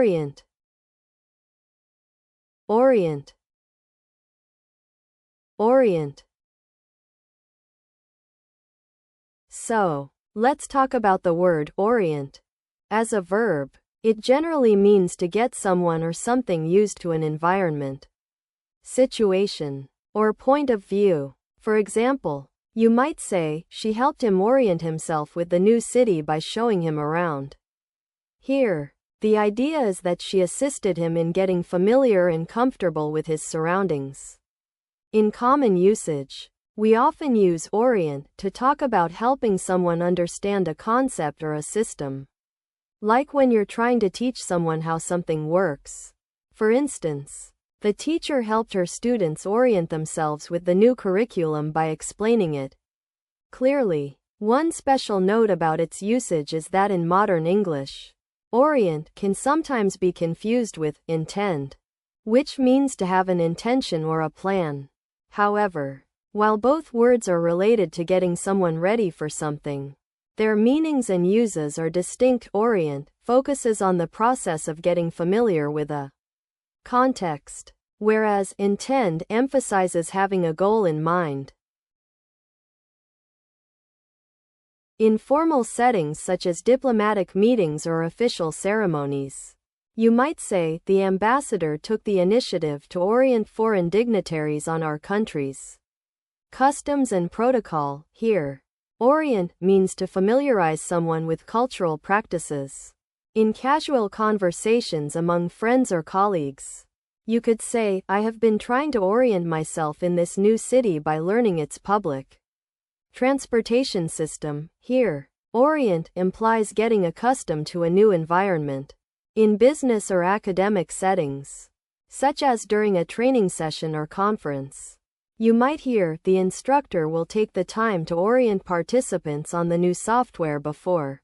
orient, orient, orient. So, let's talk about the word orient. As a verb, it generally means to get someone or something used to an environment, situation, or point of view. For example, you might say, she helped him orient himself with the new city by showing him around. Here, the idea is that she assisted him in getting familiar and comfortable with his surroundings. In common usage, we often use orient to talk about helping someone understand a concept or a system. Like when you're trying to teach someone how something works. For instance, the teacher helped her students orient themselves with the new curriculum by explaining it clearly. One special note about its usage is that in modern English, orient can sometimes be confused with intend, which means to have an intention or a plan. However, while both words are related to getting someone ready for something, their meanings and uses are distinct. Orient focuses on the process of getting familiar with a context, whereas intend emphasizes having a goal in mind. In formal settings such as diplomatic meetings or official ceremonies, you might say, the ambassador took the initiative to orient foreign dignitaries on our country's customs and protocol. Here, orient means to familiarize someone with cultural practices. In casual conversations among friends or colleagues, you could say, I have been trying to orient myself in this new city by learning its public transportation system. Here, orient implies getting accustomed to a new environment. In business or academic settings, such as during a training session or conference, you might hear, the instructor will take the time to orient participants on the new software before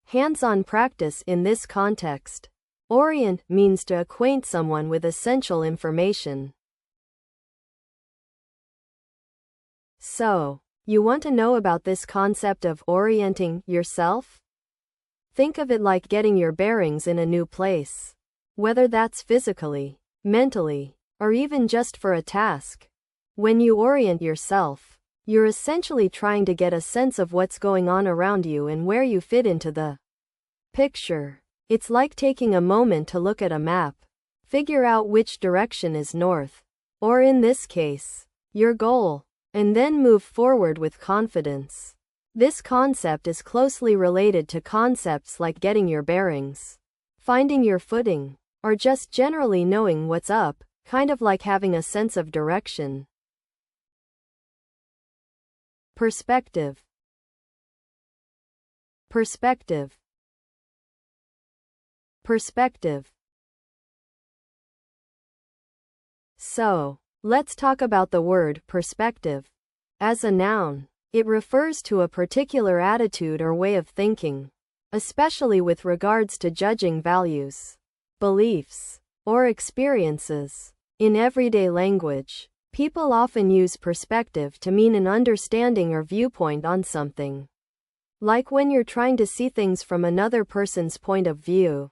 hands-on practice. In this context, orient means to acquaint someone with essential information. So, you want to know about this concept of orienting yourself? Think of it like getting your bearings in a new place. Whether that's physically, mentally, or even just for a task. When you orient yourself, you're essentially trying to get a sense of what's going on around you and where you fit into the picture. It's like taking a moment to look at a map, figure out which direction is north, or in this case, your goal, and then move forward with confidence. This concept is closely related to concepts like getting your bearings, finding your footing, or just generally knowing what's up, kind of like having a sense of direction. Perspective. Perspective. Perspective. So, let's talk about the word perspective. As a noun, it refers to a particular attitude or way of thinking, especially with regards to judging values, beliefs, or experiences. In everyday language, people often use perspective to mean an understanding or viewpoint on something. Like when you're trying to see things from another person's point of view.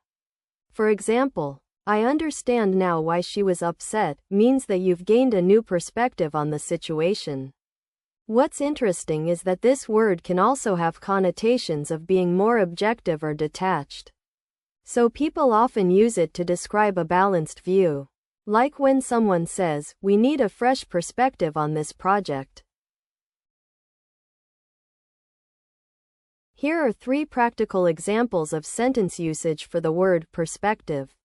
For example, I understand now why she was upset, means that you've gained a new perspective on the situation. What's interesting is that this word can also have connotations of being more objective or detached. So people often use it to describe a balanced view. Like when someone says, we need a fresh perspective on this project. Here are 3 practical examples of sentence usage for the word perspective.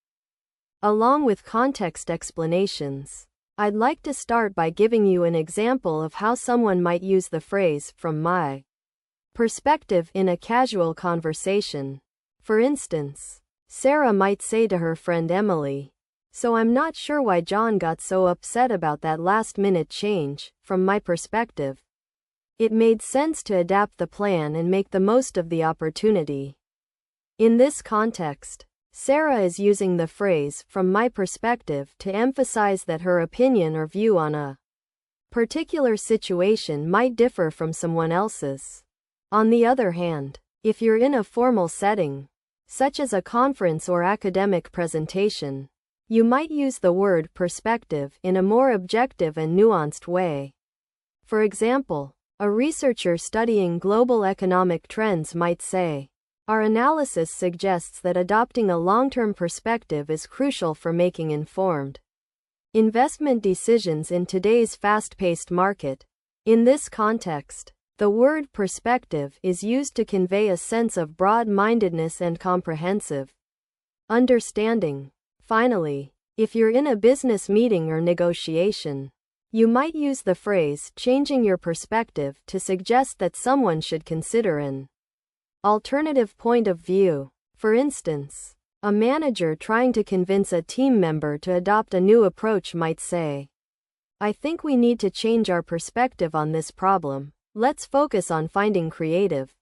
Along with context explanations, I'd like to start by giving you an example of how someone might use the phrase, from my perspective, in a casual conversation. For instance, Sarah might say to her friend Emily, so I'm not sure why John got so upset about that last-minute change. From my perspective, it made sense to adapt the plan and make the most of the opportunity. In this context, Sarah is using the phrase, from my perspective, to emphasize that her opinion or view on a particular situation might differ from someone else's. On the other hand, if you're in a formal setting, such as a conference or academic presentation. You might use the word perspective in a more objective and nuanced way. For example, a researcher studying global economic trends might say, "Our analysis suggests that adopting a long-term perspective is crucial for making informed investment decisions in today's fast-paced market." In this context, the word perspective is used to convey a sense of broad-mindedness and comprehensive understanding. Finally, if you're in a business meeting or negotiation, you might use the phrase "changing your perspective" to suggest that someone should consider an alternative point of view. For instance, a manager trying to convince a team member to adopt a new approach might say, "I think we need to change our perspective on this problem. Let's focus on finding creative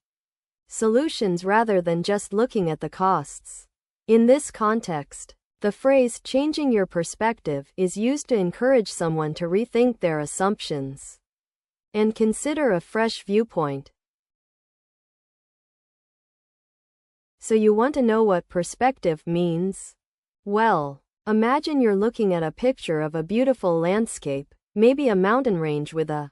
solutions rather than just looking at the costs." In this context, the phrase "changing your perspective" is used to encourage someone to rethink their assumptions and consider a fresh viewpoint. So you want to know what perspective means? Well, imagine you're looking at a picture of a beautiful landscape, maybe a mountain range with a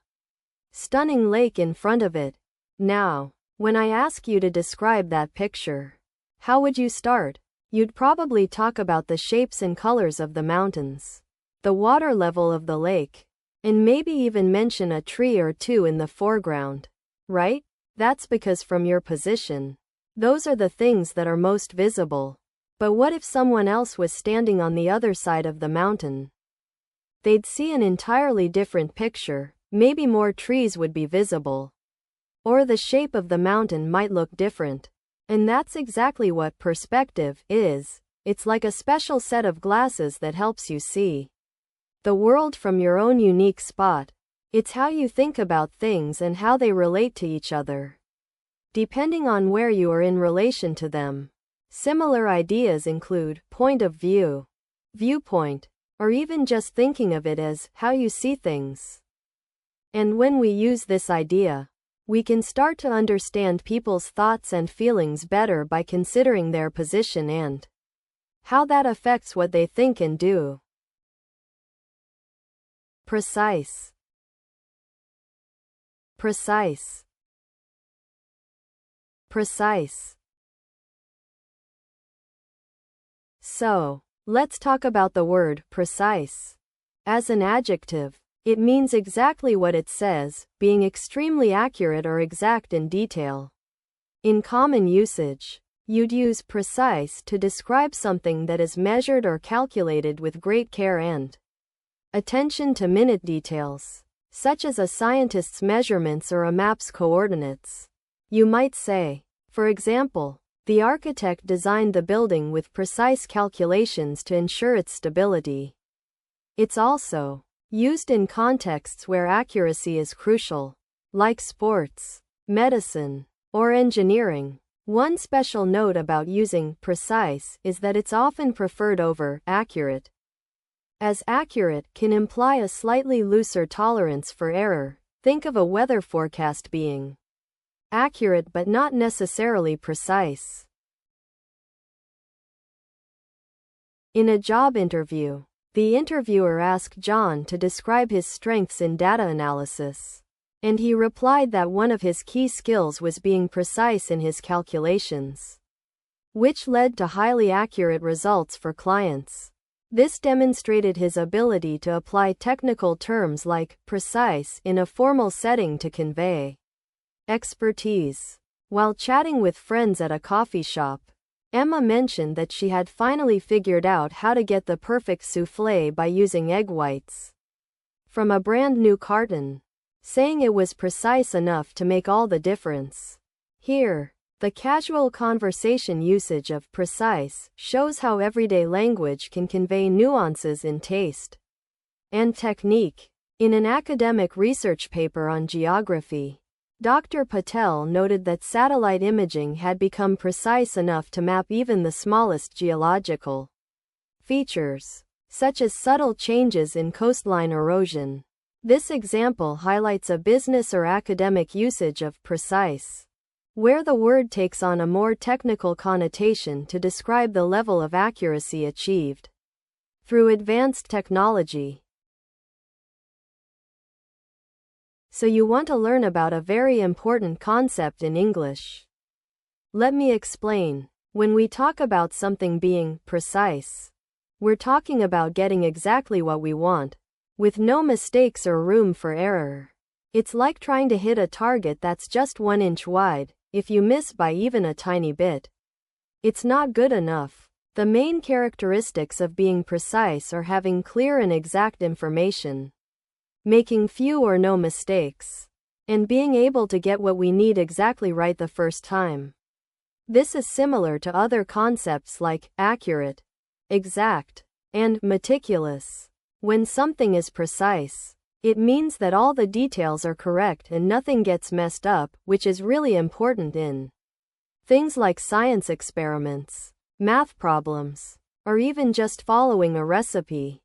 stunning lake in front of it. Now, when I ask you to describe that picture, how would you start? You'd probably talk about the shapes and colors of the mountains, the water level of the lake, and maybe even mention a tree or two in the foreground, right? That's because from your position, those are the things that are most visible. But what if someone else was standing on the other side of the mountain? They'd see an entirely different picture. Maybe more trees would be visible, or the shape of the mountain might look different. And that's exactly what perspective is. It's like a special set of glasses that helps you see the world from your own unique spot. It's how you think about things and how they relate to each other, depending on where you are in relation to them. Similar ideas include point of view, viewpoint, or even just thinking of it as how you see things. And when we use this idea, we can start to understand people's thoughts and feelings better by considering their position and how that affects what they think and do. Precise. Precise. Precise. So, let's talk about the word precise. As an adjective, it means exactly what it says, being extremely accurate or exact in detail. In common usage, you'd use precise to describe something that is measured or calculated with great care and attention to minute details, such as a scientist's measurements or a map's coordinates. You might say, for example, the architect designed the building with precise calculations to ensure its stability. It's also used in contexts where accuracy is crucial, like sports, medicine, or engineering. One special note about using precise is that it's often preferred over accurate, as accurate can imply a slightly looser tolerance for error. Think of a weather forecast being accurate but not necessarily precise. In a job interview, the interviewer asked John to describe his strengths in data analysis, and he replied that one of his key skills was being precise in his calculations, which led to highly accurate results for clients. This demonstrated his ability to apply technical terms like precise in a formal setting to convey expertise. While chatting with friends at a coffee shop, Emma mentioned that she had finally figured out how to get the perfect soufflé by using egg whites from a brand new carton, saying it was precise enough to make all the difference. Here, the casual conversation usage of precise shows how everyday language can convey nuances in taste and technique. In an academic research paper on geography, Dr. Patel noted that satellite imaging had become precise enough to map even the smallest geological features, such as subtle changes in coastline erosion. This example highlights a business or academic usage of precise, where the word takes on a more technical connotation to describe the level of accuracy achieved through advanced technology. So you want to learn about a very important concept in English. Let me explain. When we talk about something being precise, we're talking about getting exactly what we want, with no mistakes or room for error. It's like trying to hit a target that's just 1 inch wide. If you miss by even a tiny bit, it's not good enough. The main characteristics of being precise are having clear and exact information, making few or no mistakes, and being able to get what we need exactly right the first time. This is similar to other concepts like accurate, exact, and meticulous. When something is precise, it means that all the details are correct and nothing gets messed up, which is really important in things like science experiments, math problems, or even just following a recipe.